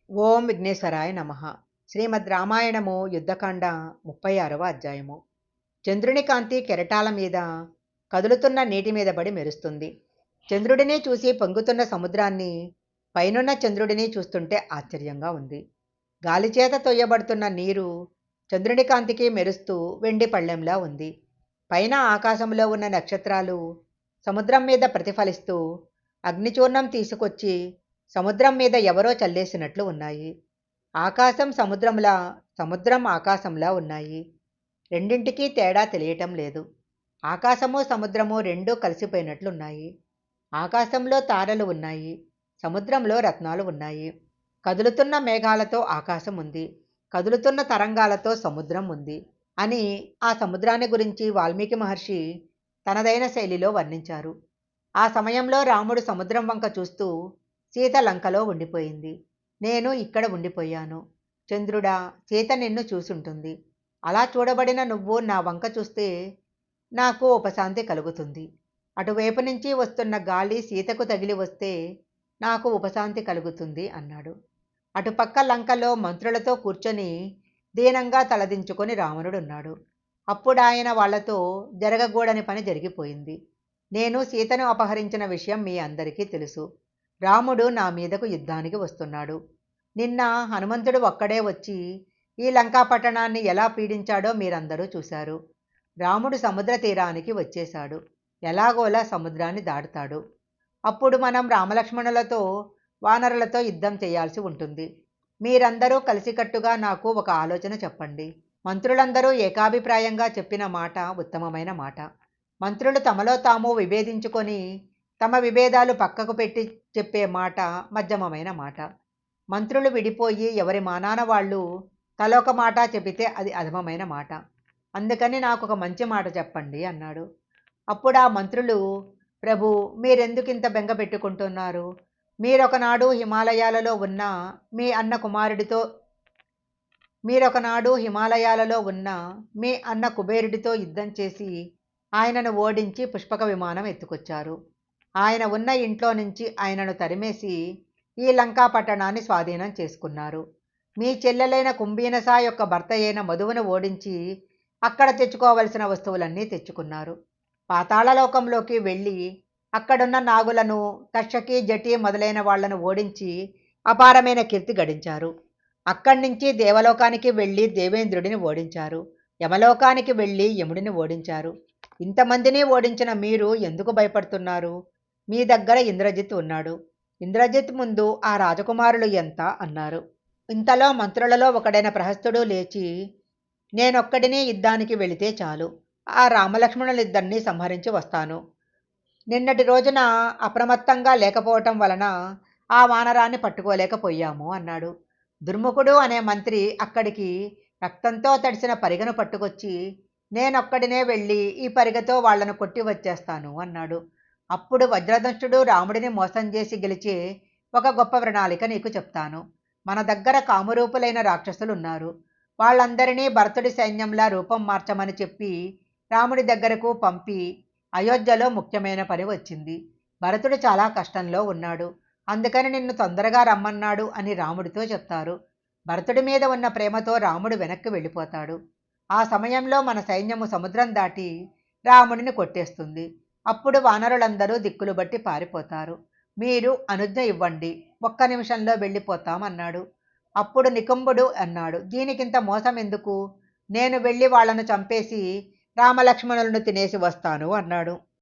ఓం విఘ్నేశ్వరాయ నమః. శ్రీమద్ రామాయణము యుద్ధకాండ 36వ అధ్యాయము. చంద్రుని కాంతి కెరటాల మీద కదులుతున్న నీటి మీద పడి మెరుస్తుంది. చంద్రుడిని చూసి పొంగుతున్న సముద్రాన్ని, పైనున్న చంద్రుడిని చూస్తుంటే ఆశ్చర్యంగా ఉంది. గాలిచేత తొయ్యబడుతున్న నీరు చంద్రుని కాంతికి మెరుస్తూ వెండి పళ్ళెంలా ఉంది. పైన ఆకాశంలో ఉన్న నక్షత్రాలు సముద్రం మీద ప్రతిఫలిస్తూ అగ్నిచూర్ణం తీసుకొచ్చి సముద్రం మీద ఎవరో చల్లేసినట్లు ఉన్నాయి. ఆకాశం సముద్రంలా, సముద్రం ఆకాశంలా ఉన్నాయి. రెండింటికి తేడా తెలియటం లేదు. ఆకాశము సముద్రము రెండూ కలిసిపోయినట్లున్నాయి. ఆకాశంలో తారలు ఉన్నాయి, సముద్రంలో రత్నాలు ఉన్నాయి. కదులుతున్న మేఘాలతో ఆకాశం ఉంది, కదులుతున్న తరంగాలతో సముద్రం ఉంది అని ఆ సముద్రాన్ని గురించి వాల్మీకి మహర్షి తనదైన శైలిలో వర్ణించారు. ఆ సమయంలో రాముడు సముద్రం వంక చూస్తూ, సీత లంకలో ఉండిపోయింది, నేను ఇక్కడ ఉండిపోయాను. చంద్రుడా, సీత నిన్ను చూసుంటుంది. అలా చూడబడిన నువ్వు నా వంక చూస్తే నాకు ఉపశాంతి కలుగుతుంది. అటువైపు నుంచి వస్తున్న గాలి సీతకు తగిలి వస్తే నాకు ఉపశాంతి కలుగుతుంది అన్నాడు. అటుపక్క లంకలో మంత్రులతో కూర్చొని దీనంగా తలదించుకొని రావణుడున్నాడు. అప్పుడు ఆయన వాళ్లతో జరగకూడని పని జరిగిపోయింది. నేను సీతను అపహరించిన విషయం మీ అందరికీ తెలుసు. రాముడు నా మీదకు యుద్ధానికి వస్తున్నాడు. నిన్న హనుమంతుడు ఒక్కడే వచ్చి ఈ లంకా పట్టణాన్ని ఎలా పీడించాడో మీరందరూ చూశారు. రాముడు సముద్ర తీరానికి వచ్చేశాడు. ఎలాగోలా సముద్రాన్ని దాటుతాడు. అప్పుడు మనం రామలక్ష్మణులతో వానరులతో యుద్ధం చేయాల్సి ఉంటుంది. మీరందరూ కలిసికట్టుగా నాకు ఒక ఆలోచన చెప్పండి. మంత్రులందరూ ఏకాభిప్రాయంగా చెప్పిన మాట ఉత్తమమైన మాట. మంత్రులు తమలో తాము విభేదించుకొని తమ విభేదాలు పక్కకు పెట్టి చెప్పే మాట మధ్యమమైన మాట. మంత్రులు విడిపోయి ఎవరి మానాన వాళ్ళు తలొక మాట చెబితే అది అధమమైన మాట. అందుకని నాకు ఒక మంచి మాట చెప్పండి అన్నాడు. అప్పుడు ఆ మంత్రులు, ప్రభు, మీరెందుకింత బెంగ పెట్టుకుంటున్నారు? మీరొకనాడు హిమాలయాలలో ఉన్న మీ అన్న కుమారుడితో కుబేరుడితో యుద్ధం చేసి ఆయనను ఓడించి పుష్పక విమానం ఎత్తుకొచ్చారు. ఆయన ఉన్న ఇంట్లో నుంచి ఆయనను తరిమేసి ఈ లంకా పట్టణాన్ని స్వాధీనం చేసుకున్నారు. మీ చెల్లెలైన కుంభీనస యొక్క భర్త అయిన మధువును ఓడించి అక్కడ తెచ్చుకోవలసిన వస్తువులన్నీ తెచ్చుకున్నారు. పాతాళలోకంలోకి వెళ్ళి అక్కడున్న నాగులను, కక్షకి, జటి మొదలైన వాళ్లను ఓడించి అపారమైన కీర్తి గడించారు. అక్కడి నుంచి దేవలోకానికి వెళ్ళి దేవేంద్రుడిని ఓడించారు. యమలోకానికి వెళ్ళి యముడిని ఓడించారు. ఇంతమందిని ఓడించిన మీరు ఎందుకు భయపడుతున్నారు? మీ దగ్గర ఇంద్రజిత్ ఉన్నాడు. ఇంద్రజిత్ ముందు ఆ రాజకుమారులు ఎంత అన్నారు. ఇంతలో మంత్రులలో ఒకడైన ప్రహస్తుడు లేచి, నేనొక్కడిని యుద్ధానికి వెళితే చాలు, ఆ రామలక్ష్మణులిద్దరినీ సంహరించి వస్తాను. నిన్నటి రోజున అప్రమత్తంగా లేకపోవటం వలన ఆ వానరాన్ని పట్టుకోలేకపోయాము అన్నాడు. దుర్ముఖుడు అనే మంత్రి అక్కడికి రక్తంతో తడిసిన పరిగను పట్టుకొచ్చి, నేనొక్కడినే వెళ్ళి ఈ పరిగతో వాళ్లను కొట్టి వచ్చేస్తాను అన్నాడు. అప్పుడు వజ్రదంష్టుడు రాముడిని మోసం చేసి గెలిచే ఒక గొప్ప ప్రణాళిక నీకు చెప్తాను. మన దగ్గర కామరూపులైన రాక్షసులు ఉన్నారు. వాళ్ళందరినీ భరతుడి సైన్యంలా రూపం మార్చమని చెప్పి రాముడి దగ్గరకు పంపి అయోధ్యలో ముఖ్యమైన పని వచ్చింది. భరతుడు చాలా కష్టంలో ఉన్నాడు, అందుకని నిన్ను తొందరగా రమ్మన్నాడు అని రాముడితో చెప్తారు. భరతుడి మీద ఉన్న ప్రేమతో రాముడు వెనక్కి వెళ్ళిపోతాడు. ఆ సమయంలో మన సైన్యము సముద్రం దాటి రాముడిని కొట్టేస్తుంది. అప్పుడు వానరులందరూ దిక్కులు బట్టి పారిపోతారు. మీరు అనుజ్ఞ ఇవ్వండి, ఒక్క నిమిషంలో వెళ్ళిపోతామన్నాడు. అప్పుడు నికుంభుడు అన్నాడు, దీనికింత మోసం ఎందుకు? నేను వెళ్ళి వాళ్లను చంపేసి రామలక్ష్మణులను తినేసి వస్తాను అన్నాడు.